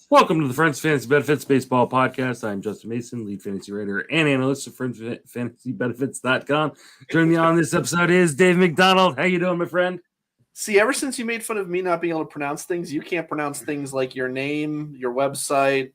Welcome to the Friends Fantasy Benefits Baseball Podcast. I'm Justin Mason, lead fantasy writer and analyst of FriendsFantasyBenefits.com. Joining me on this episode is Dave McDonald. How you doing, my friend? See, ever since you made fun of me not being able to pronounce things, you can't pronounce things like your name, your website.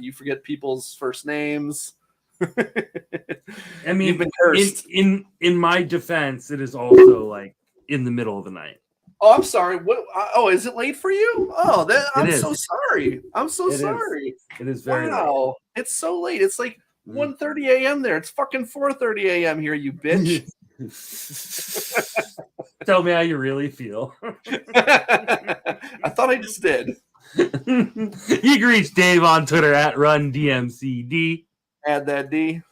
You forget people's first names. I mean, you've been cursed. In my defense, it is also like in the middle of the night. Oh, I'm sorry. What? Oh, is it late for you? Oh, I'm so sorry. I'm so sorry. It is very late. It's so late. It's like 1:30 a.m. there. It's fucking 4:30 a.m. here, you bitch. Tell me how you really feel. I thought I just did. You can reach Dave on Twitter at RunDMCD. Add that D.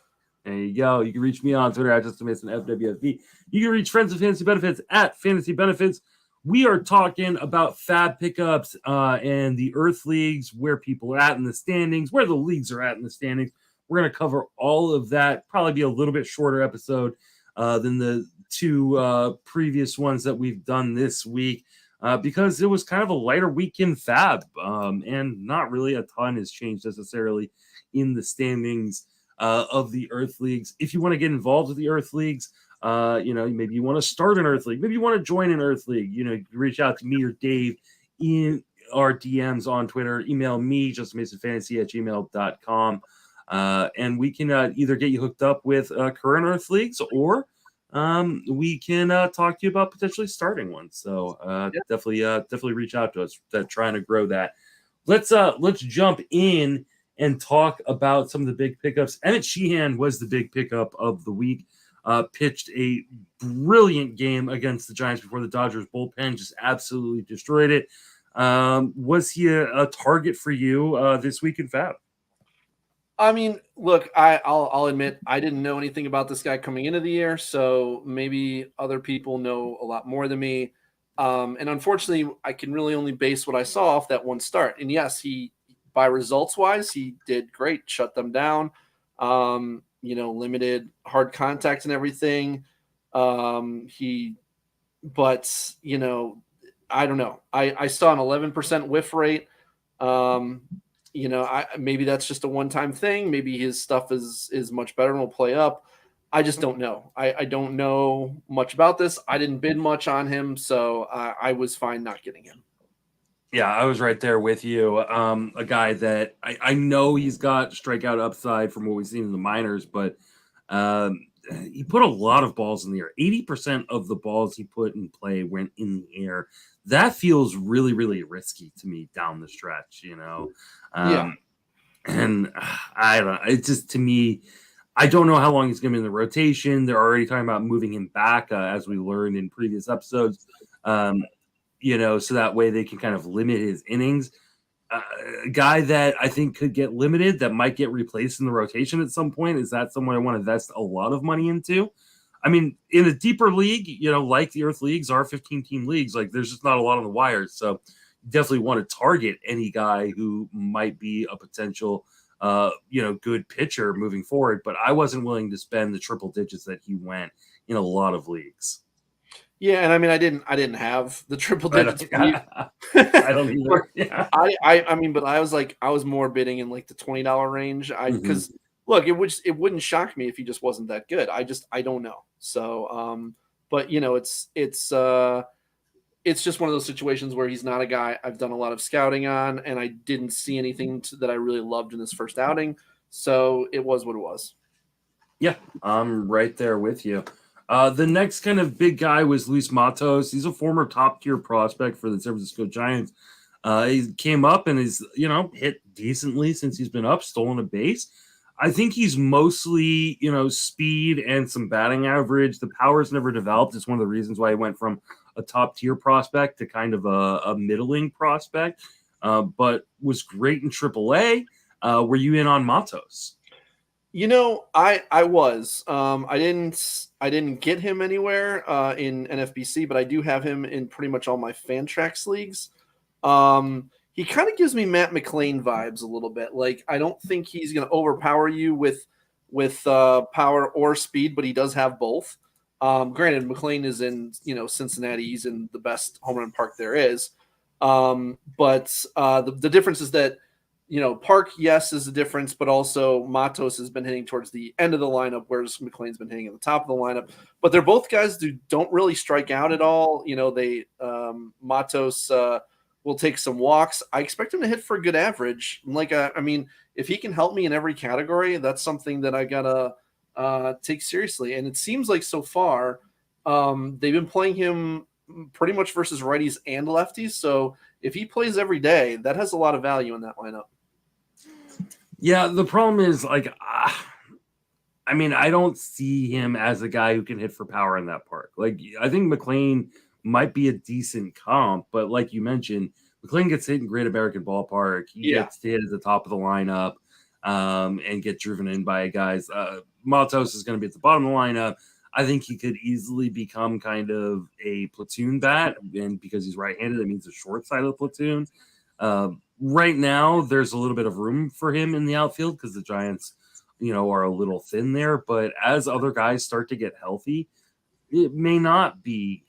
There you go. You can reach me on Twitter at Dustin Mason FWFB. You can reach Friends of Fantasy Benefits at Fantasy Benefits. We are talking about FAAB pickups and the Earth leagues, where people are at in the standings, where the leagues are at in the standings. We're going to cover all of that. Probably be a little bit shorter episode than the two previous ones that we've done this week because it was kind of a lighter week in FAAB and not really a ton has changed necessarily in the standings of the Earth leagues. If you want to get involved with the Earth leagues, maybe you want to start an Earth league, maybe you want to join an Earth league, you can reach out to me or Dave in our DMs on Twitter. Email me, justmasonfantasy@gmail.com. And we can either get you hooked up with current Earth leagues or we can talk to you about potentially starting one. So definitely reach out to us trying to grow that. Let's jump in and talk about some of the big pickups. Emmet Sheehan was the big pickup of the week. Pitched a brilliant game against the Giants before the Dodgers bullpen just absolutely destroyed it. Was he a target for you this week in FAAB? I mean, look, I'll admit I didn't know anything about this guy coming into the year, so maybe other people know a lot more than me. And unfortunately, I can really only base what I saw off that one start. And yes, by results wise, he did great, shut them down. Limited hard contact and everything. I don't know. I saw an 11% whiff rate. Maybe that's just a one-time thing. Maybe his stuff is much better and will play up. I just don't know. I don't know much about this. I didn't bid much on him, so I was fine not getting him. Yeah, I was right there with you. A guy that I know he's got strikeout upside from what we've seen in the minors, but he put a lot of balls in the air. 80% of the balls he put in play went in the air. That feels really, really risky to me down the stretch, Yeah. And I don't know. It's just, to me, I don't know how long he's going to be in the rotation. They're already talking about moving him back, as we learned in previous episodes. So that way they can kind of limit his innings. A guy that I think could get limited, that might get replaced in the rotation at some point. Is that someone I want to invest a lot of money into? I mean, in a deeper league, like the Earth leagues are 15-team leagues, like there's just not a lot on the wires. So you definitely want to target any guy who might be a potential, good pitcher moving forward. But I wasn't willing to spend the triple digits that he went in a lot of leagues. Yeah, and I mean, I didn't have the triple digits. I don't either. Yeah. But I was more bidding in like the $20 range. Because look, it wouldn't shock me if he just wasn't that good. I don't know. So, but it's just one of those situations where he's not a guy I've done a lot of scouting on, and I didn't see anything that I really loved in this first outing. So it was what it was. Yeah, I'm right there with you. The next kind of big guy was Luis Matos. He's a former top-tier prospect for the San Francisco Giants. He came up and is, hit decently since he's been up, stolen a base. I think he's mostly, speed and some batting average. The power's never developed. It's one of the reasons why he went from a top-tier prospect to kind of a middling prospect, but was great in AAA. Were you in on Matos? I was. I didn't get him anywhere in NFBC, but I do have him in pretty much all my Fantrax leagues. He kind of gives me Matt McLain vibes a little bit. Like, I don't think he's going to overpower you with power or speed, but he does have both. Granted, McLain is in Cincinnati. He's in the best home run park there is. But the difference is that Park, yes, is a difference, but also Matos has been hitting towards the end of the lineup, whereas McLean's been hitting at the top of the lineup. But they're both guys who don't really strike out at all. Matos will take some walks. I expect him to hit for a good average. If he can help me in every category, that's something that I gotta take seriously. And it seems like so far they've been playing him pretty much versus righties and lefties. So if he plays every day, that has a lot of value in that lineup. Yeah, the problem is I don't see him as a guy who can hit for power in that park. I think McLean might be a decent comp, but like you mentioned, McLean gets hit in Great American Ballpark. He gets hit at the top of the lineup and get driven in by guys. Matos is going to be at the bottom of the lineup. I think he could easily become kind of a platoon bat, and because he's right-handed, that means the short side of the platoon. Right now, there's a little bit of room for him in the outfield because the Giants, are a little thin there. But as other guys start to get healthy, it may not be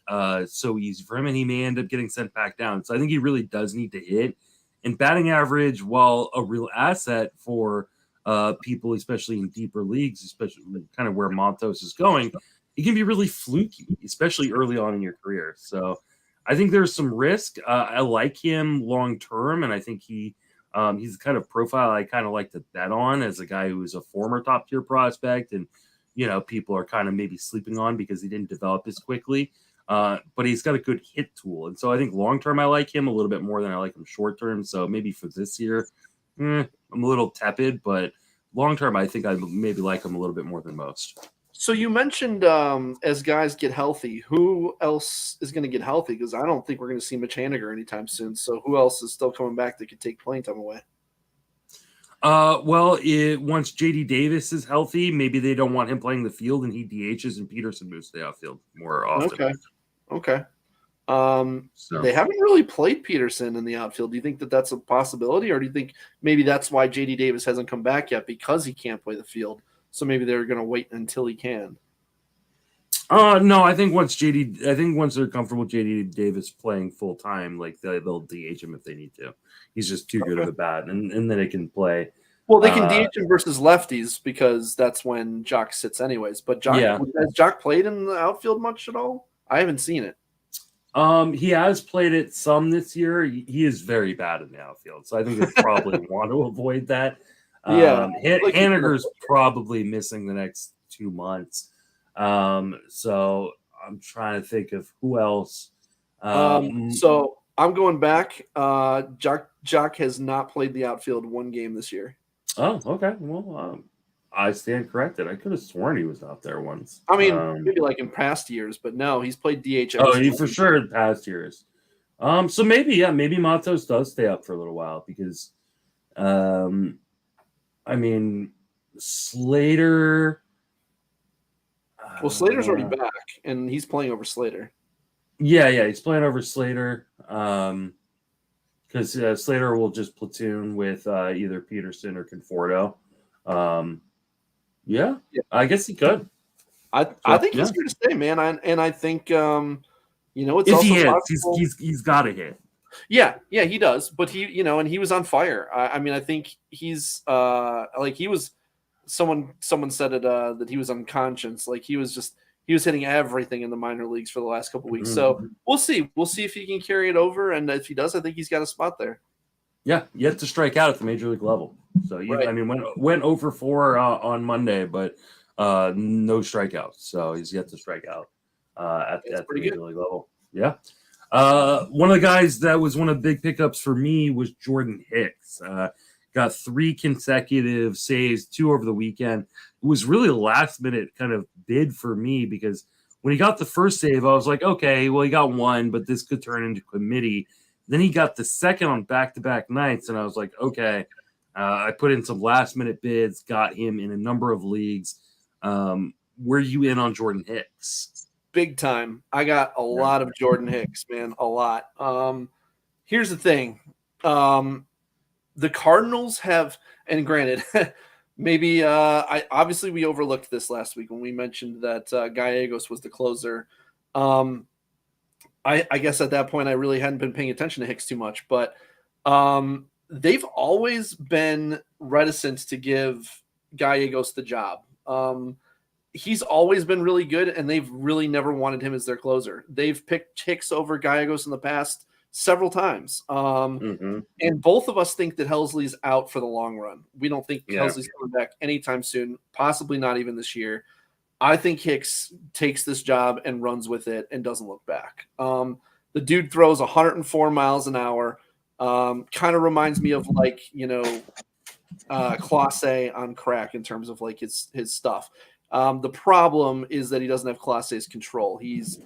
so easy for him, and he may end up getting sent back down. So I think he really does need to hit. And batting average, while a real asset for people, especially in deeper leagues, especially kind of where Matos is going, it can be really fluky, especially early on in your career. So I think there's some risk. I like him long term, and I think he's the kind of profile I kind of like to bet on as a guy who is a former top tier prospect, and people are kind of maybe sleeping on because he didn't develop as quickly. But he's got a good hit tool, and so I think long term I like him a little bit more than I like him short term. So maybe for this year, I'm a little tepid, but long term I think I maybe like him a little bit more than most. So you mentioned as guys get healthy, who else is going to get healthy? Because I don't think we're going to see Mitch Haniger anytime soon. So who else is still coming back that could take playing time away? Once JD Davis is healthy, maybe they don't want him playing the field and he DHs and Peterson moves to the outfield more often. Okay. They haven't really played Peterson in the outfield. Do you think that that's a possibility, or do you think maybe that's why JD Davis hasn't come back yet, because he can't play the field? So maybe they're going to wait until he can. No, I think once they're comfortable with JD Davis playing full time, they'll DH him if they need to. He's just too good of a bat, and then they can play. Well, they can DH him versus lefties because that's when Jock sits anyways. But has Jock played in the outfield much at all? I haven't seen it. He has played it some this year. He is very bad in the outfield, so I think they probably want to avoid that. Haniger's probably missing the next 2 months. So I'm trying to think of who else. So I'm going back. Jock has not played the outfield one game this year. Oh, okay. Well, I stand corrected. I could have sworn he was out there once. I mean, maybe like in past years, but no, he's played DH. He for sure in past years. So maybe Matos does stay up for a little while because, Slater. Well, Slater's already back, and he's playing over Slater. Yeah, he's playing over Slater. Because Slater will just platoon with either Peterson or Conforto. Yeah, I guess he could. I think he's here to stay, man. I think it's if also he hits, possible. he's got to hit. Yeah, he does. But he, and he was on fire. I think he's he was. Someone said it that he was unconscious. He was hitting everything in the minor leagues for the last couple of weeks. So we'll see. We'll see if he can carry it over, and if he does, I think he's got a spot there. Yeah, yet to strike out at the major league level. So went over 4 on Monday, but no strikeouts. So he's yet to strike out at the major league level. Yeah. One of the guys that was one of the big pickups for me was Jordan Hicks. Got 3 consecutive saves, 2 over the weekend. It was really a last-minute kind of bid for me because when he got the first save, I was like, okay, well, he got 1, but this could turn into committee. Then he got the second on back-to-back nights, and I was like, okay. I put in some last-minute bids, got him in a number of leagues. Were you in on Jordan Hicks? Big time. I got a lot of Jordan Hicks, man, a lot. Here's the thing. The Cardinals have, and granted, maybe obviously we overlooked this last week when we mentioned that Gallegos was the closer. I guess at that point I really hadn't been paying attention to Hicks too much, but they've always been reticent to give Gallegos the job. He's always been really good, and they've really never wanted him as their closer. They've picked Hicks over Gallegos in the past several times. And both of us think that Helsley's out for the long run. We don't think Helsley's coming back anytime soon, possibly not even this year. I think Hicks takes this job and runs with it and doesn't look back. The dude throws 104 miles an hour. Kind of reminds me of like, Clase on crack in terms of like his stuff. The problem is that he doesn't have Clase's control. His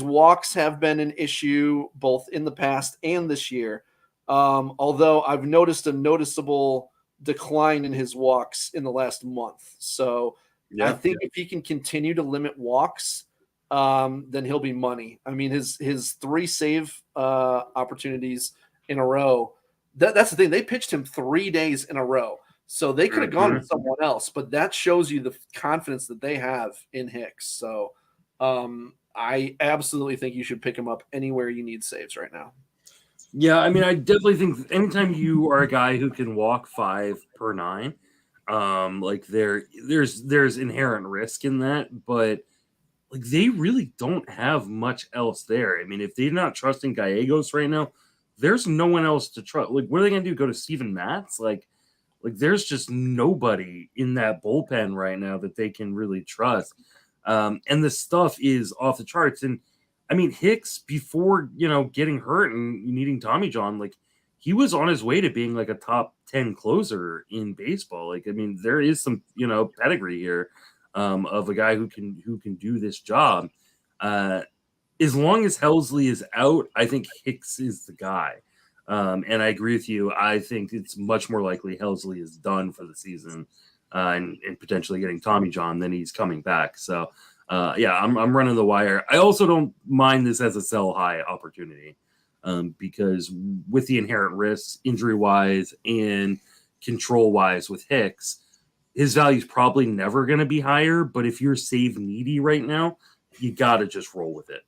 walks have been an issue both in the past and this year. Although I've noticed a noticeable decline in his walks in the last month. So I think if he can continue to limit walks, then he'll be money. I mean, his 3 save opportunities in a row. That's the thing. They pitched him 3 days in a row. So they could have gone with someone else, but that shows you the confidence that they have in Hicks. So I absolutely think you should pick him up anywhere you need saves right now. Yeah, I mean, I definitely think anytime you are a guy who can walk 5 per 9, like there's inherent risk in that, but like they really don't have much else there. I mean, if they're not trusting Gallegos right now, there's no one else to trust. Like, what are they gonna do? Go to Steven Matz? Like there's just nobody in that bullpen right now that they can really trust. And the stuff is off the charts. And I mean, Hicks, before, getting hurt and needing Tommy John, like he was on his way to being like a top 10 closer in baseball. Like, I mean, there is some, pedigree here of a guy who can do this job. As long as Helsley is out, I think Hicks is the guy. And I agree with you. I think it's much more likely Helsley is done for the season and potentially getting Tommy John than he's coming back. So, I'm running the wire. I also don't mind this as a sell high opportunity because with the inherent risks, injury-wise and control-wise with Hicks, his value is probably never going to be higher. But if you're save needy right now, you got to just roll with it.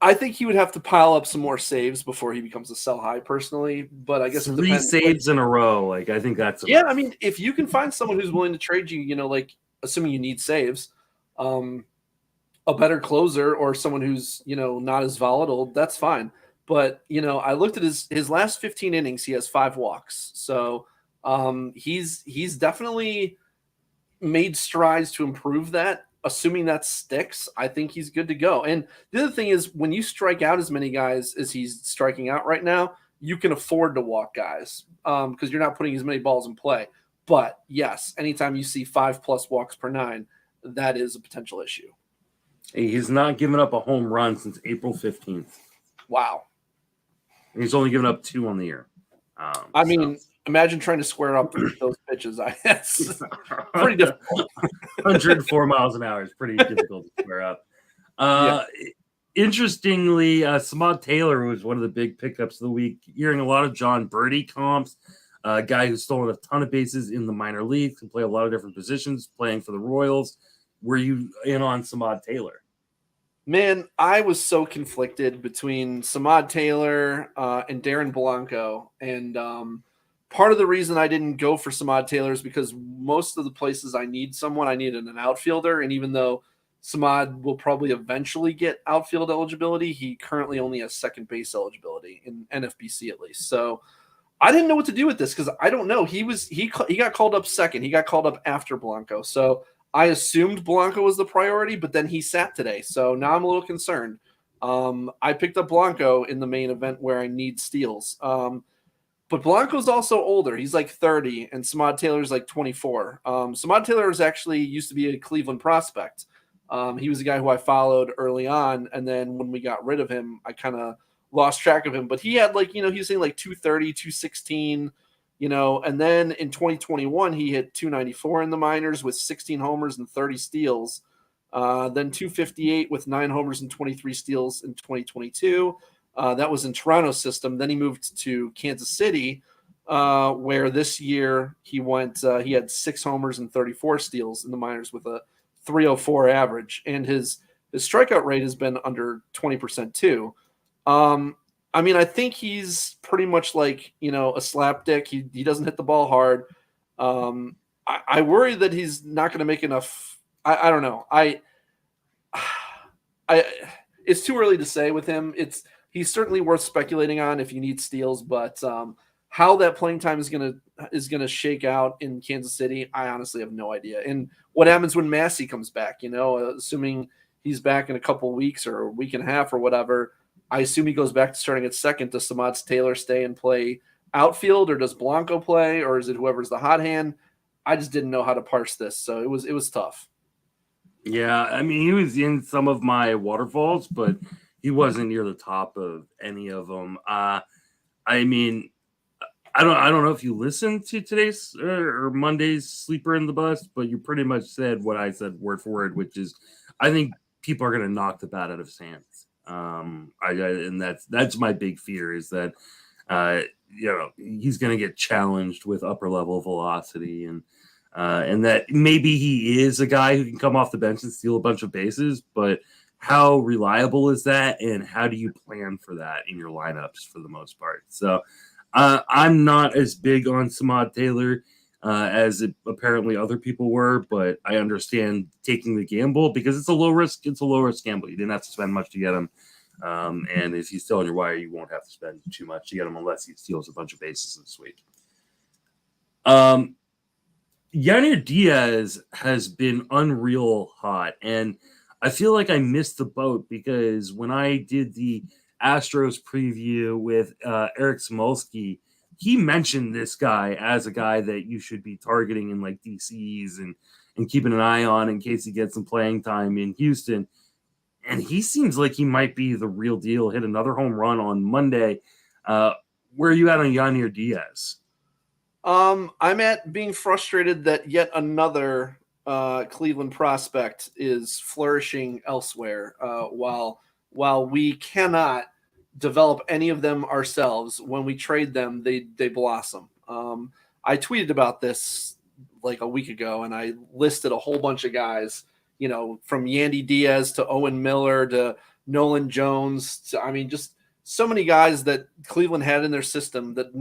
I think he would have to pile up some more saves before he becomes a sell high personally, but I guess 3 saves in a row. Like, I think that's enough. I mean, if you can find someone who's willing to trade you, like assuming you need saves, a better closer or someone who's, not as volatile, that's fine. But, I looked at his last 15 innings, he has 5 walks. So he's definitely made strides to improve that. Assuming that sticks, I think he's good to go. And the other thing is, when you strike out as many guys as he's striking out right now, you can afford to walk guys because you're not putting as many balls in play. But yes, anytime you see 5+ walks per 9, that is a potential issue. He's not given up a home run since April 15th. Wow. And he's only given up 2 on the year. I mean, imagine trying to square up those pitches. It's pretty difficult. 104 miles an hour is pretty difficult to square up. Interestingly, Samad Taylor was one of the big pickups of the week. Hearing a lot of John Birdie comps, a guy who's stolen a ton of bases in the minor leagues, can play a lot of different positions, playing for the Royals. Were you in on Samad Taylor? Man, I was so conflicted between Samad Taylor and Darren Blanco. And part of the reason I didn't go for Samad Taylor is because most of the places I need someone, I needed an outfielder. And even though Samad will probably eventually get outfield eligibility, he currently only has second base eligibility in NFBC at least. So I didn't know what to do with this because I don't know. He got called up second. He got called up after Blanco. So I assumed Blanco was the priority, but then he sat today. So now I'm a little concerned. I picked up Blanco in the main event where I need steals. But Blanco's also older. He's like 30, and Samad Taylor's like 24. Samad Taylor used to be a Cleveland prospect. He was a guy who I followed early on, and then when we got rid of him, I kind of lost track of him. But he had he was saying like 230, 216, and then in 2021, he hit 294 in the minors with 16 homers and 30 steals. Then 258 with 9 homers and 23 steals in 2022. That was in Toronto's system. Then he moved to Kansas City, where this year he had 6 homers and 34 steals in the minors with a 304 average. And his strikeout rate has been under 20% too. I mean, I think he's pretty much like, a slapdick. He doesn't hit the ball hard. I worry that he's not going to make enough. I don't know. It's too early to say with him. He's certainly worth speculating on if you need steals, but how that playing time is gonna shake out in Kansas City, I honestly have no idea. And what happens when Massey comes back? Assuming he's back in a couple of weeks or a week and a half or whatever, I assume he goes back to starting at second. Does Samad Taylor stay and play outfield, or does Blanco play, or is it whoever's the hot hand? I just didn't know how to parse this, so it was tough. Yeah, I mean, he was in some of my waterfalls, but he wasn't near the top of any of them. I mean, I don't know if you listened to today's or Monday's Sleeper in the Bus, but you pretty much said what I said word for word, which is I think people are going to knock the bat out of his hands. And that's my big fear is that he's going to get challenged with upper level velocity and that maybe he is a guy who can come off the bench and steal a bunch of bases, but how reliable is that, and how do you plan for that in your lineups for the most part? So I'm not as big on Samad Taylor as apparently other people were, but I understand taking the gamble because it's a low risk gamble. You didn't have to spend much to get him. And if he's still on your wire, you won't have to spend too much to get him unless he steals a bunch of bases this week. Yainer Diaz has been unreal hot, and I feel like I missed the boat because when I did the Astros preview with Eric Smolsky, he mentioned this guy as a guy that you should be targeting in like DCs and keeping an eye on in case he gets some playing time in Houston. And he seems like he might be the real deal. Hit another home run on Monday. Where are you at on Yainer Diaz? I'm at being frustrated that yet another Cleveland prospect is flourishing elsewhere. While we cannot develop any of them ourselves, when we trade them, they blossom. I tweeted about this like a week ago, and I listed a whole bunch of guys, from Yainer Diaz to Owen Miller to Nolan Jones to, just so many guys that Cleveland had in their system that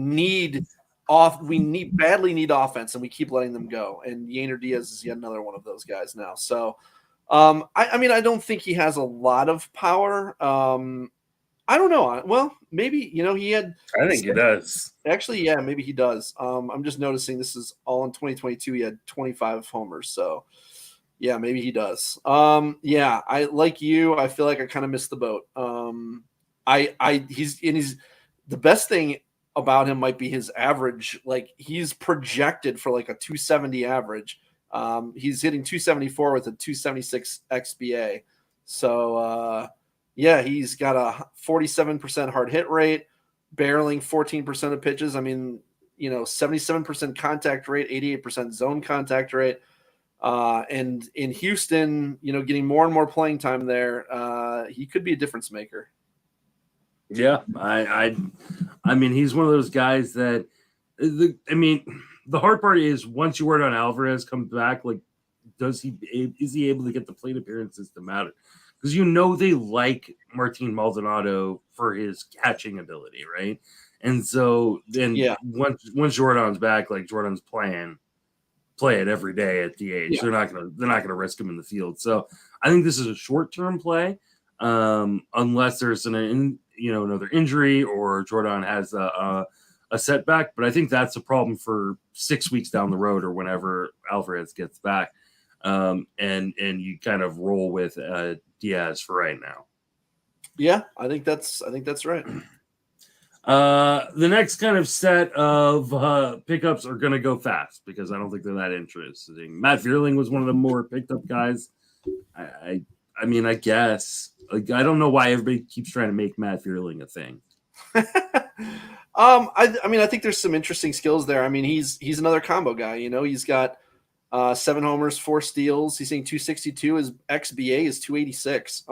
badly need offense, and we keep letting them go. And Yainer Diaz is yet another one of those guys now. So, I don't think he has a lot of power. I don't know. Well, maybe, he had. I think he does. Actually, yeah, maybe he does. I'm just noticing this is all in 2022. He had 25 homers. So, yeah, maybe he does. Yeah, I like you. I feel like I kind of missed the boat. He's the best thing about him might be his average. Like, he's projected for like a 270 average. He's hitting 274 with a 276 XBA. So, yeah, he's got a 47% hard hit rate, barreling 14% of pitches. 77% contact rate, 88% zone contact rate. And in Houston, getting more and more playing time there, he could be a difference maker. Yeah, I mean, he's one of those guys that the hard part is once Yordan Alvarez comes back, like, is he able to get the plate appearances to matter? Because they like Martin Maldonado for his catching ability, right? And so then once Jordan's back, like Jordan's play it every day at DH. Yeah. They're not gonna risk him in the field. So I think this is a short-term play, unless there's another injury or Jordan has a setback. But I think that's a problem for 6 weeks down the road or whenever Alvarez gets back. And you kind of roll with Diaz for right now. Yeah, I think that's right. The next kind of set of pickups are going to go fast because I don't think they're that interesting. Matt Vierling was one of the more picked up guys. I guess. Like, I don't know why everybody keeps trying to make Matt Vierling a thing. I think there's some interesting skills there. He's another combo guy. He's got 7 homers, 4 steals. He's hitting 262. His XBA is 286.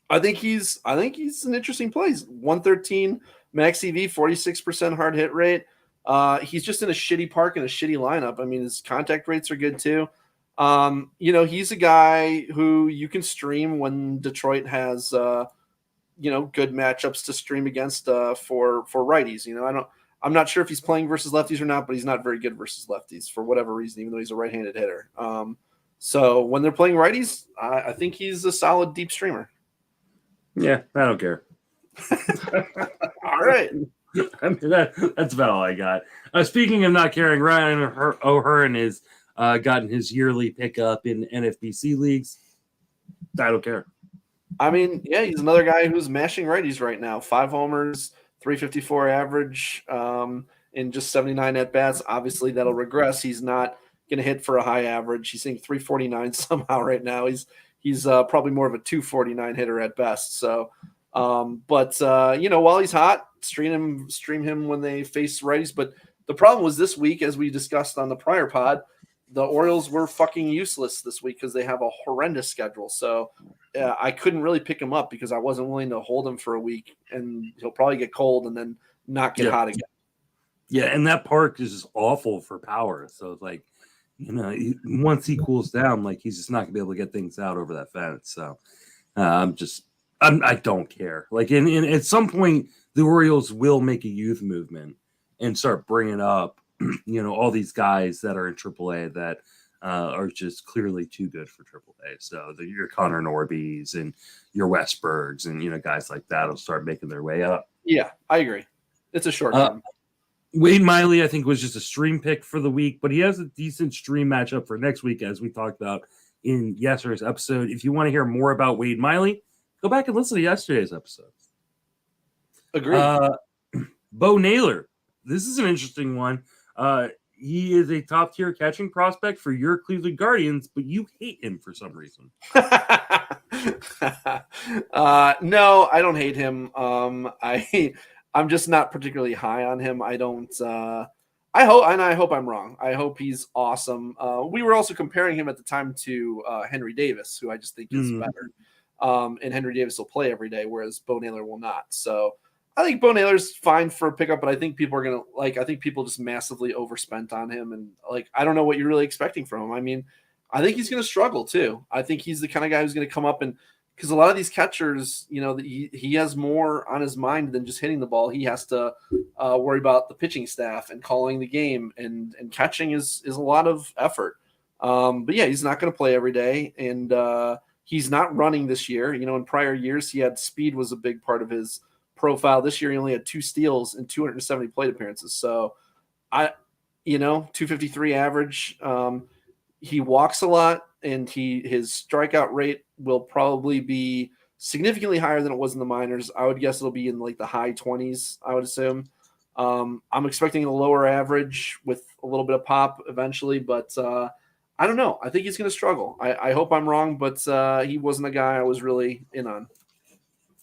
I think he's an interesting play. He's 113 max EV, 46% hard hit rate. He's just in a shitty park and a shitty lineup. His contact rates are good too. He's a guy who you can stream when Detroit has good matchups to stream against for righties. I'm not sure if he's playing versus lefties or not, but he's not very good versus lefties for whatever reason, even though he's a right-handed hitter. So when they're playing righties, I think he's a solid deep streamer. Yeah, I don't care. All right. I mean, that's about all I got. Speaking of not caring, Ryan O'Hearn has gotten his yearly pickup in NFBC leagues. I don't care. I mean, yeah, he's another guy who's mashing righties right now. 5 homers, 354 average, in just 79 at-bats. Obviously, that'll regress. He's not going to hit for a high average. He's hitting 349 somehow right now. He's probably more of a 249 hitter at best. So, but while he's hot, stream him when they face righties. But the problem was this week, as we discussed on the prior pod, the Orioles were fucking useless this week because they have a horrendous schedule. So I couldn't really pick him up because I wasn't willing to hold him for a week, and he'll probably get cold and then not get hot again. Yeah, and that park is just awful for power. So it's like, once he cools down, like he's just not gonna be able to get things out over that fence. So I don't care. Like, at some point, the Orioles will make a youth movement and start bringing up, all these guys that are in AAA that are just clearly too good for AAA. So your Connor Norbies and your Westbergs and, guys like that will start making their way up. Yeah, I agree. It's a short term. Wade Miley, I think, was just a stream pick for the week, but he has a decent stream matchup for next week, as we talked about in yesterday's episode. If you want to hear more about Wade Miley, go back and listen to yesterday's episode. Agreed. Bo Naylor. This is an interesting one. He is a top-tier catching prospect for your Cleveland Guardians, but you hate him for some reason. No, I don't hate him. I'm just not particularly high on him. I don't. I hope I'm wrong. I hope he's awesome. We were also comparing him at the time to Henry Davis, who I just think is better. And Henry Davis will play every day, whereas Bo Naylor will not. So I think Bo Naylor's fine for a pickup, but I think people are gonna I think people just massively overspent on him, and I don't know what you're really expecting from him. I mean, I think he's gonna struggle too. I think he's the kind of guy who's gonna come up and. Because a lot of these catchers, he has more on his mind than just hitting the ball. He has to worry about the pitching staff and calling the game, and catching is a lot of effort. But yeah, he's not going to play every day, and he's not running this year. In prior years, speed was a big part of his profile. This year, he only had 2 steals and 270 plate appearances. So, 253 average. He walks a lot, and his strikeout rate will probably be significantly higher than it was in the minors. I would guess it'll be in the high 20s, I would assume. I'm expecting a lower average with a little bit of pop eventually, but I don't know. I think he's going to struggle. I hope I'm wrong, but he wasn't a guy I was really in on.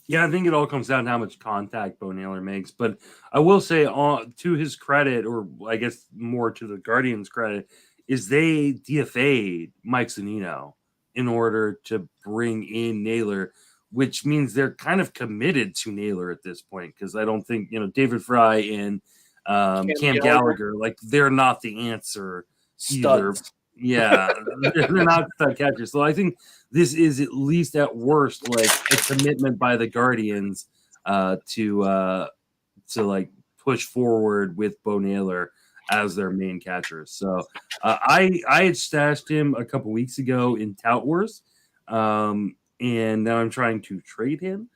Yeah, I think it all comes down to how much contact Bo Naylor makes. But I will say, to his credit, or I guess more to the Guardians' credit, is they DFA'd Mike Zunino in order to bring in Naylor, which means they're kind of committed to Naylor at this point, because I don't think, David Fry and Cam Gallagher, they're not the answer either. Studs. Yeah, they're not stud catchers. So I think this is at least at worst a commitment by the Guardians to push forward with Bo Naylor as their main catcher. So I had stashed him a couple weeks ago in Tout Wars, and now I'm trying to trade him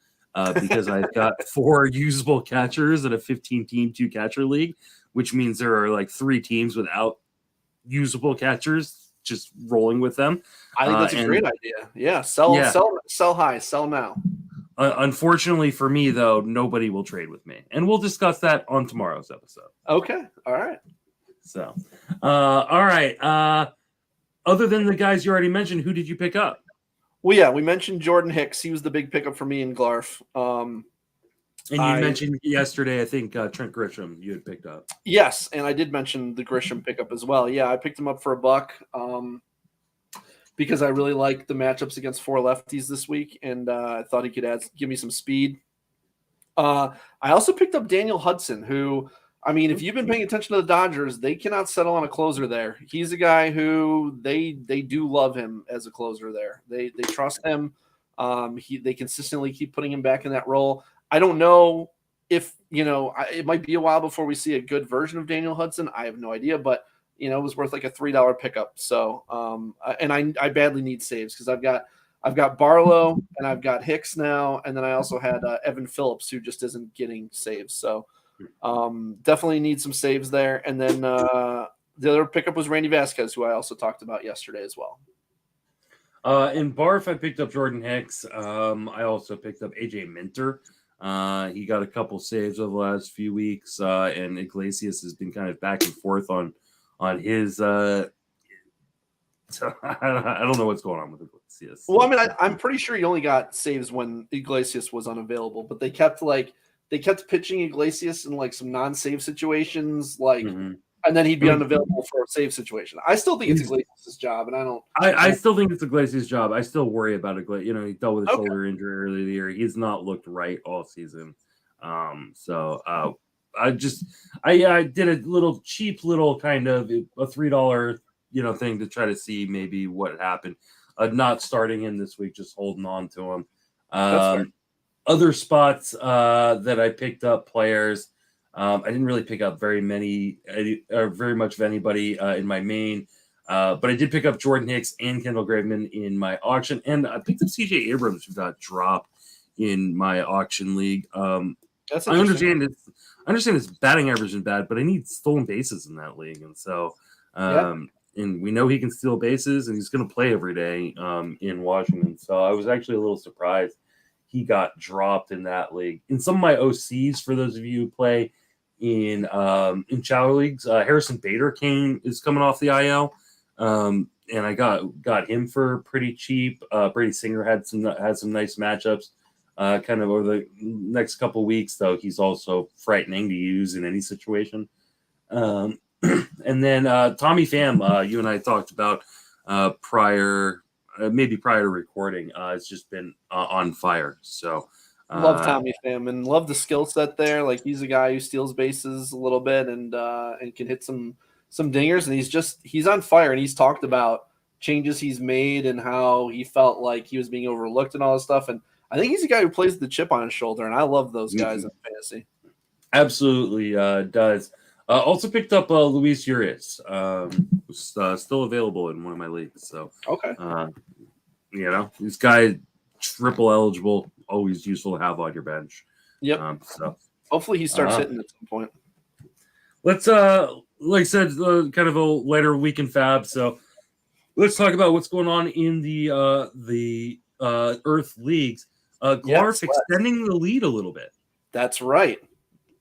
because I've got 4 usable catchers in a 15-team 2-catcher league, which means there are 3 teams without usable catchers, just rolling with them. I think that's a great idea. Yeah, sell high, sell now. Unfortunately for me, though, nobody will trade with me, and we'll discuss that on tomorrow's episode. Okay, all right. So, all right. Other than the guys you already mentioned, who did you pick up? Well, yeah, we mentioned Jordan Hicks. He was the big pickup for me in GLARF. And you mentioned yesterday, I think, Trent Grisham you had picked up. Yes, and I did mention the Grisham pickup as well. Yeah, I picked him up for $1 because I really like the matchups against 4 lefties this week, and I thought he could give me some speed. I also picked up Daniel Hudson, who, I mean, if you've been paying attention to the Dodgers, they cannot settle on a closer there. He's a guy who they do love him as a closer there. They trust him. They consistently keep putting him back in that role. I don't know if, it might be a while before we see a good version of Daniel Hudson. I have no idea, but it was worth like a $3 pickup. So, and I badly need saves because I've got Barlow and I've got Hicks now, and then I also had Evan Phillips, who just isn't getting saves. So, definitely need some saves there. And then the other pickup was Randy Vasquez, who I also talked about yesterday as well. In BARF, I picked up Jordan Hicks. I also picked up AJ Minter. He got a couple saves over the last few weeks, and Iglesias has been kind of back and forth on his. I don't know what's going on with Iglesias. Well, I mean, I'm pretty sure he only got saves when Iglesias was unavailable, but they kept pitching Iglesias in like some non-save situations, and then he'd be unavailable for a save situation. I still think it's Iglesias' job, and I still think it's Iglesias' job. I still worry about Iglesias. He dealt with a shoulder injury earlier in the year. He's not looked right all season. I did a little cheap little kind of a $3 thing to try to see maybe what happened. Not starting him this week, just holding on to him. Other spots that I picked up players. I didn't really pick up very much of anybody in my main, but I did pick up Jordan Hicks and Kendall Graveman in my auction, and I picked up CJ Abrams, who got dropped in my auction league. I understand his batting average is bad, but I need stolen bases in that league, and so and we know he can steal bases, and he's going to play every day in Washington. So I was actually a little surprised he got dropped in that league. In some of my OCs, for those of you who play in Chowder leagues, Harrison Bader is coming off the IL, and I got him for pretty cheap. Brady Singer had some nice matchups. Kind of over the next couple of weeks, though, he's also frightening to use in any situation. And then Tommy Pham, you and I talked about prior to recording. It's just been on fire. So love Tommy Pham and love the skill set there. Like, he's a guy who steals bases a little bit and can hit some dingers, and he's on fire. And he's talked about changes he's made and how he felt like he was being overlooked and all this stuff. And I think he's a guy who plays with the chip on his shoulder, and I love those guys in fantasy. Absolutely does. Also picked up Luis Urias, who's still available in one of my leagues. So this guy triple eligible, always useful to have on your bench. Yep. So hopefully he starts hitting at some point. Let's like I said, kind of a later week in Fab. So let's talk about what's going on in the Earth leagues. GLARF extending the lead a little bit. That's right.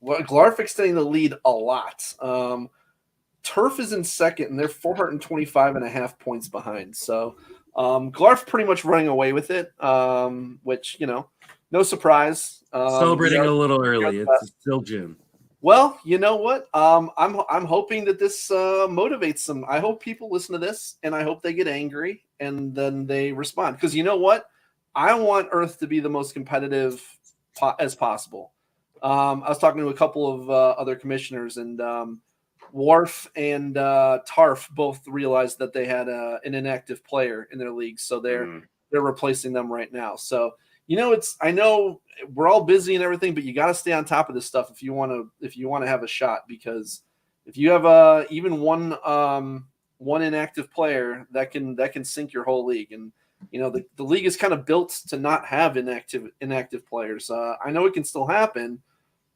Well, GLARF extending the lead a lot. TARF is in second, and they're 425.5 points behind. So GLARF pretty much running away with it, which, no surprise. Celebrating a little early. It's still June. Well, you know what? I'm hoping that this motivates them. I hope people listen to this, and I hope they get angry, and then they respond. Because you know what? I want Earth to be the most competitive as possible. I was talking to a couple of other commissioners, and WARF and TARF both realized that they had an inactive player in their league, so they're replacing them right now. So I know we're all busy and everything, but you got to stay on top of this stuff if you want to have a shot, because if you have even one inactive player, that can sink your whole league. And the league is kind of built to not have inactive players. I know it can still happen,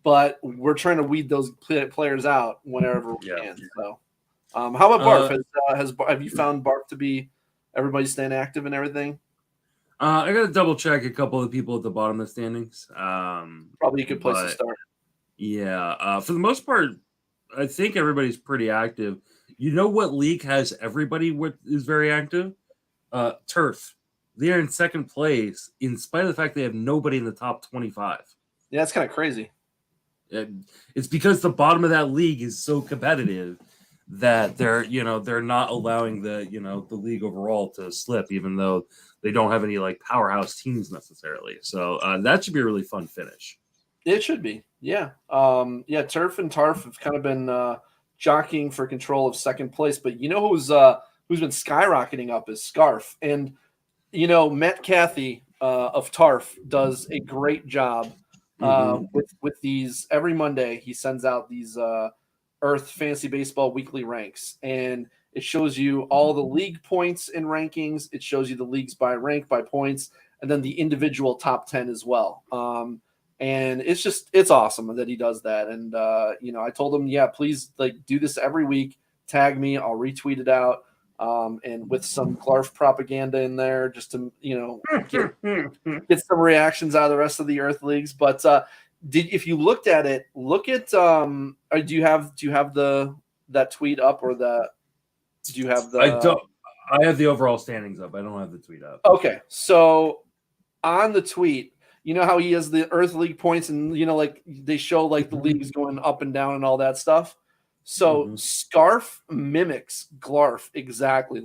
but we're trying to weed those players out whenever we can. So, how about BARF? Have you found BARF to be everybody staying active and everything? I got to double check a couple of the people at the bottom of the standings. Probably a good place to start. Yeah, for the most part, I think everybody's pretty active. You know what league has everybody is very active? TARF. They are in second place in spite of the fact they have nobody in the top 25. Yeah, that's kind of crazy. It's because the bottom of that league is so competitive that they're not allowing the league overall to slip, even though they don't have any like powerhouse teams necessarily. So that should be a really fun finish. It should be. Yeah. TARF and TARF have kind of been jockeying for control of second place, but who's been skyrocketing up is SCARF. And Matt Cathy of TARF does a great job Mhm. with these. Every Monday he sends out these Earth Fantasy Baseball weekly ranks, and it shows you all the league points and rankings. It shows you the leagues by rank, by points, and then the individual top 10 as well. And it's awesome that he does that. And I told him, yeah, please do this every week. Tag me, I'll retweet it out. And with some GLARF propaganda in there, just to get some reactions out of the rest of the Earth leagues. But if you looked at it, look at do you have that tweet up, or do you have the? I don't. I have the overall standings up. I don't have the tweet up. Okay, so on the tweet, you know how he has the Earth League points, and they show the leagues going up and down and all that stuff. So SCARF mimics GLARF exactly.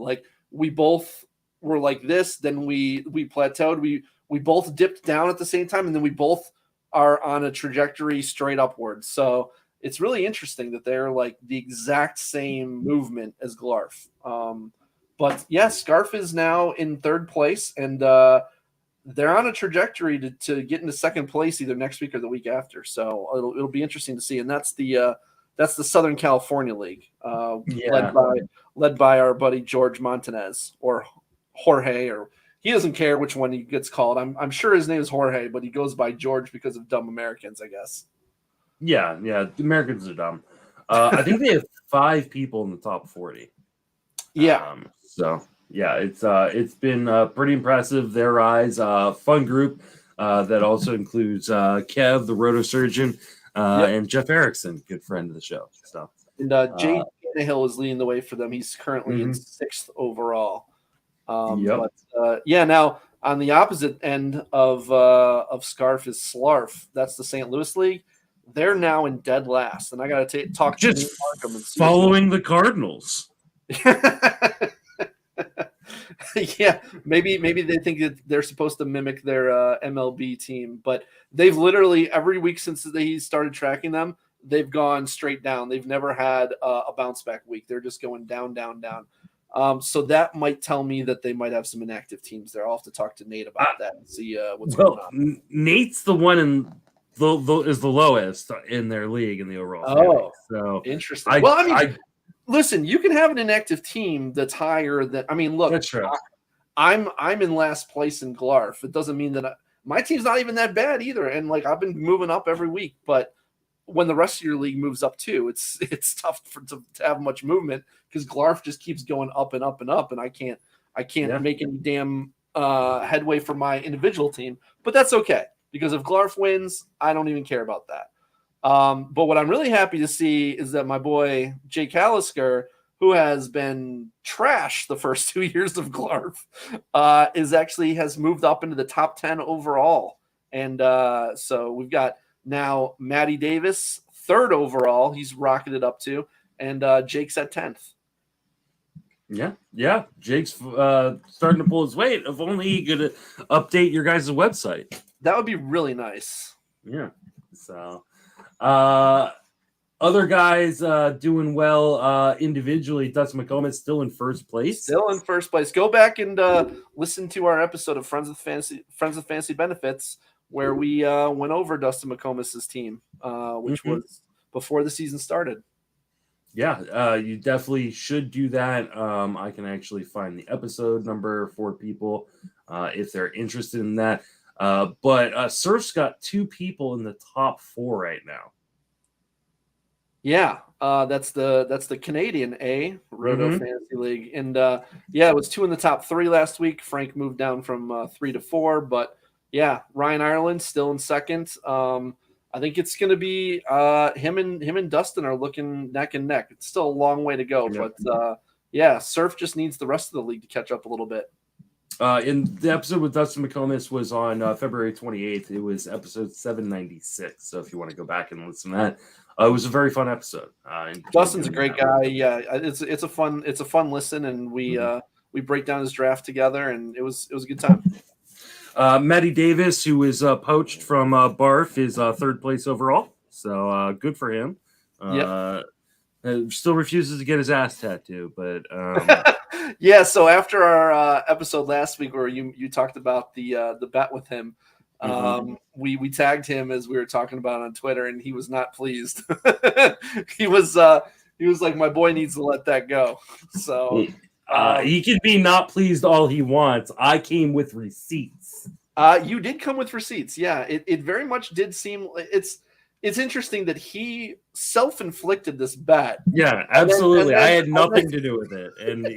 We both were like this, then we plateaued. We both dipped down at the same time, and then we both are on a trajectory straight upwards. So it's really interesting that they're the exact same movement as GLARF. But yeah, SCARF is now in third place, and they're on a trajectory to get into second place either next week or the week after. So it'll be interesting to see. And that's the Southern California League, led by our buddy George Montanez, or Jorge, or he doesn't care which one he gets called. I'm sure his name is Jorge, but he goes by George because of dumb Americans, I guess. Yeah, the Americans are dumb. I think they have 5 people in the top 40. Yeah. So yeah, it's been pretty impressive. Their rise, fun group that also includes Kev, the rotosurgeon, and Jeff Erickson, good friend of the show. So and Jay Tannehill is leading the way for them. He's currently in 6th overall. But now on the opposite end of SCARF is SLARF. That's the St. Louis League. They're now in dead last, and I got to talk to just following the Cardinals. Yeah, maybe they think that they're supposed to mimic their MLB team, but they've literally every week since they started tracking them, they've gone straight down. They've never had a bounce back week. They're just going down, down, down. So that might tell me that they might have some inactive teams there. I'll have to talk to Nate about that and see what's going on. Nate's the one is the lowest in their league in the overall. Oh, so interesting. Listen, you can have an inactive team that's higher than. Look, that's true. I'm in last place in GLARF. It doesn't mean that my team's not even that bad either. And I've been moving up every week, but when the rest of your league moves up too, it's tough to have much movement because GLARF just keeps going up and up and up, and I can't make any damn headway for my individual team. But that's okay because if GLARF wins, I don't even care about that. But what I'm really happy to see is that my boy Jake Halusker, who has been trash the first 2 years of GLARF, has moved up into the top 10 overall. And so we've got now Matty Davis, 3rd overall. He's rocketed up to, and Jake's at 10th. Yeah. Jake's starting to pull his weight. If only he could update your guys' website. That would be really nice. Yeah. So. Other guys doing well individually. Dustin McComas still in first place. Go back and listen to our episode of Friends of Fantasy Benefits where we went over Dustin McComas' team, which was before the season started. Yeah, you definitely should do that. I can actually find the episode number for people if they're interested in that. But SERF's got 2 people in the top 4 right now. Yeah, that's the Canadian Roto Fantasy League, and it was 2 in the top 3 last week. Frank moved down from 3 to 4, but yeah, Ryan Ireland still in 2nd. I think it's going to be him and Dustin are looking neck and neck. It's still a long way to go, but SERF just needs the rest of the league to catch up a little bit. In the episode with Dustin McComas was on February 28th. It was episode 796. So if you want to go back and listen to that, it was a very fun episode. Dustin's a great guy. Yeah, it's a fun listen, and we break down his draft together, and it was a good time. Matty Davis, who is poached from BARF, is 3rd place overall. So good for him. Still refuses to get his ass tattooed, but Yeah, so after our episode last week where you talked about the bet with him, we tagged him as we were talking about it on Twitter, and he was not pleased. he was like, my boy needs to let that go. So he can be not pleased all he wants. I came with receipts. You did come with receipts. Yeah, it very much did seem it's interesting that he self-inflicted this bet. Yeah, absolutely. I had nothing to do with it, and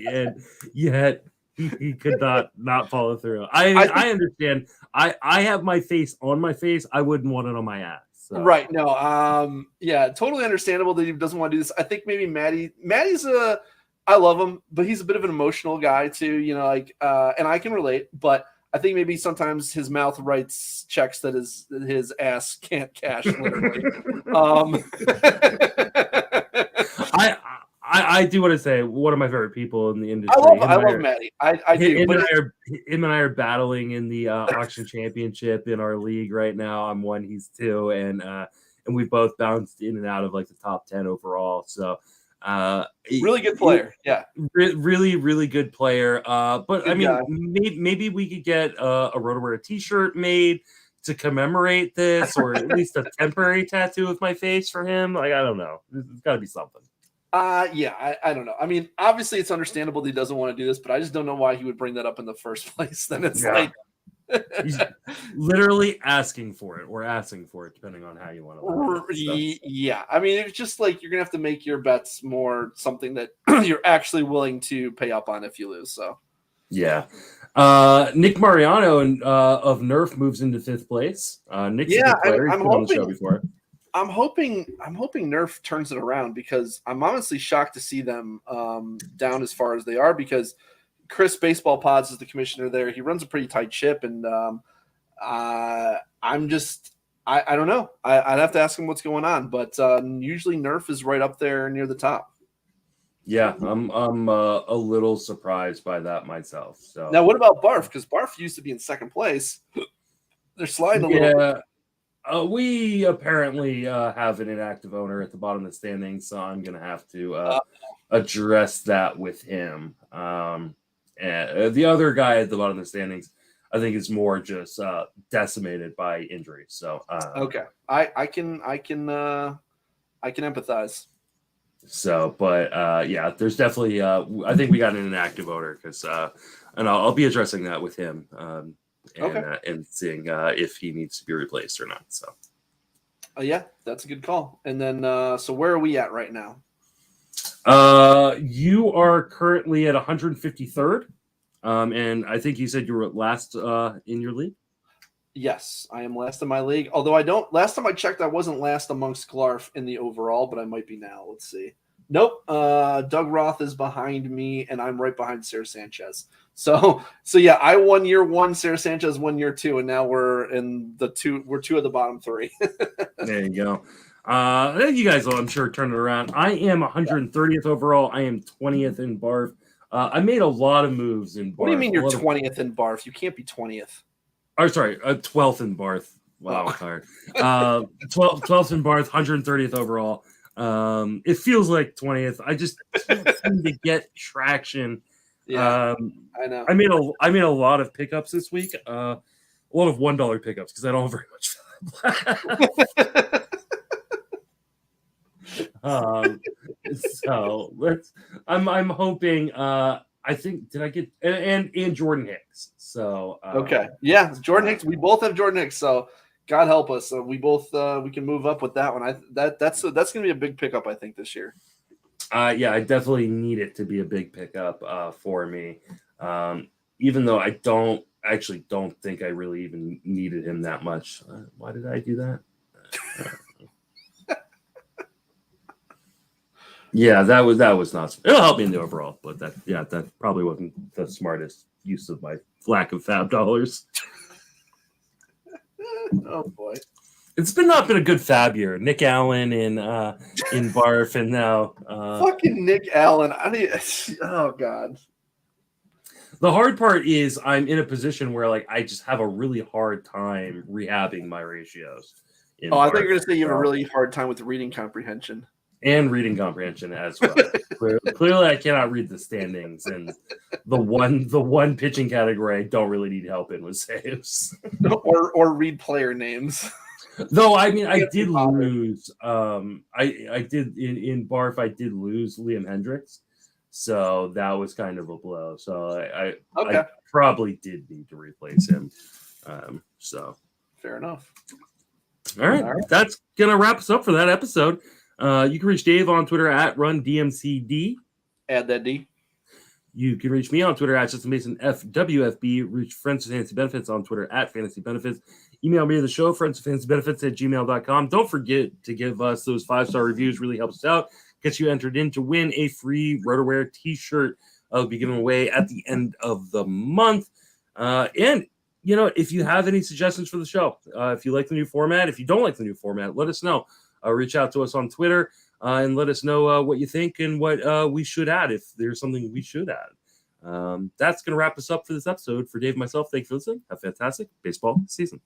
yet he could not follow through. I understand. I have my face on my face. I wouldn't want it on my ass. So. Right. No. Yeah. Totally understandable that he doesn't want to do this. I think maybe Matty's I love him, but he's a bit of an emotional guy too. You know, like, and I can relate, but I think maybe sometimes his mouth writes checks that his ass can't cash. Literally. I do want to say one of my favorite people in the industry. I love Matty. I do. Him and I are battling in the auction championship in our league right now. I'm 1, he's 2, and we both bounced in and out of like the top 10 overall. So. Really good player. Yeah, really good player. But good I mean, guy. maybe we could get a Roto-Wear t-shirt made to commemorate this, or at least a temporary tattoo of my face for him. Like, I don't know. There's got to be something. Yeah, I don't know. I mean, obviously it's understandable that he doesn't want to do this, but I just don't know why he would bring that up in the first place. Then it's like he's literally asking for it, or asking for it, depending on how you want to look at it. Yeah, I mean, it's just like you're gonna have to make your bets more something that you're actually willing to pay up on if you lose. So yeah. Nick Mariano of NERF moves into 5th place. Nick's a good player. He's been on the show before. I'm hoping NERF turns it around, because I'm honestly shocked to see them down as far as they are, because Chris Baseball Pods is the commissioner there. He runs a pretty tight ship, and I don't know. I'd have to ask him what's going on, but usually NERF is right up there near the top. Yeah, I'm a little surprised by that myself. So now, what about BARF? Because BARF used to be in 2nd place. They're sliding a little bit. We apparently have an inactive owner at the bottom of the standings, so I'm going to have to address that with him. And the other guy at the bottom of the standings, I think, is more just decimated by injury. So okay, I can empathize. So, but yeah, there's definitely I think we got an inactive owner, because and I'll be addressing that with him. And seeing if he needs to be replaced or not. So, yeah, that's a good call. And then, so where are we at right now? You are currently at 153rd, and I think you said you were last in your league. Yes, I am last in my league. Although last time I checked, I wasn't last amongst GLARF in the overall, but I might be now. Let's see. Nope. Doug Roth is behind me, and I'm right behind Sarah Sanchez. So yeah, I 1 year 1, Sarah Sanchez 1 year 2, and now we're in we're 2 of the bottom 3. There you go. You guys will, I'm sure, turn it around. I am 130th overall. I am 20th in BARF. I made a lot of moves in BARF. What do you mean you're 20th in BARF? You can't be 20th. Oh, sorry, 12th in BARF. Wow, I'm tired. 12th in BARF, 130th overall. It feels like 20th. I just can't seem to get traction. Yeah, I know. I made a lot of pickups this week. A lot of $1 pickups, because I don't have very much. So I'm hoping. I think, did I get and Jordan Hicks? So okay, yeah, Jordan Hicks. We both have Jordan Hicks. So God help us. We both we can move up with that one. That's going to be a big pickup, I think, this year. Yeah, I definitely need it to be a big pickup for me. Even though I don't think I really even needed him that much. Why did I do that? Yeah, that was not. It'll help me in the overall, but that probably wasn't the smartest use of my lack of FAAB dollars. Oh boy, it's not been a good FAAB year. Nick Allen in BARF, and now fucking Nick Allen. Oh god. The hard part is I'm in a position where like I just have a really hard time rehabbing my ratios. I think you're gonna say you have a really hard time with reading comprehension. And reading comprehension as well. Clearly, I cannot read the standings, and the one pitching category I don't really need help in was saves. or read player names. Though I mean, I did lose. I did in BARF. I did lose Liam Hendricks, so that was kind of a blow. So I probably did need to replace him. So fair enough. All right, that's gonna wrap us up for that episode. You can reach Dave on Twitter at RunDMCD. Add that D. You can reach me on Twitter at Justin Mason FWFB. Reach Friends with Fantasy Benefits on Twitter at Fantasy Benefits. Email me to the show, friendswithfantasybenefits@gmail.com. Don't forget to give us those 5-star reviews. Really helps us out. Gets you entered in to win a free RotoWare t-shirt. I'll be giving away at the end of the month. And, you know, if you have any suggestions for the show, if you like the new format, if you don't like the new format, let us know. Reach out to us on Twitter and let us know what you think and what we should add, if there's something we should add. That's going to wrap us up for this episode. For Dave and myself, thank you for listening. Have a fantastic baseball season.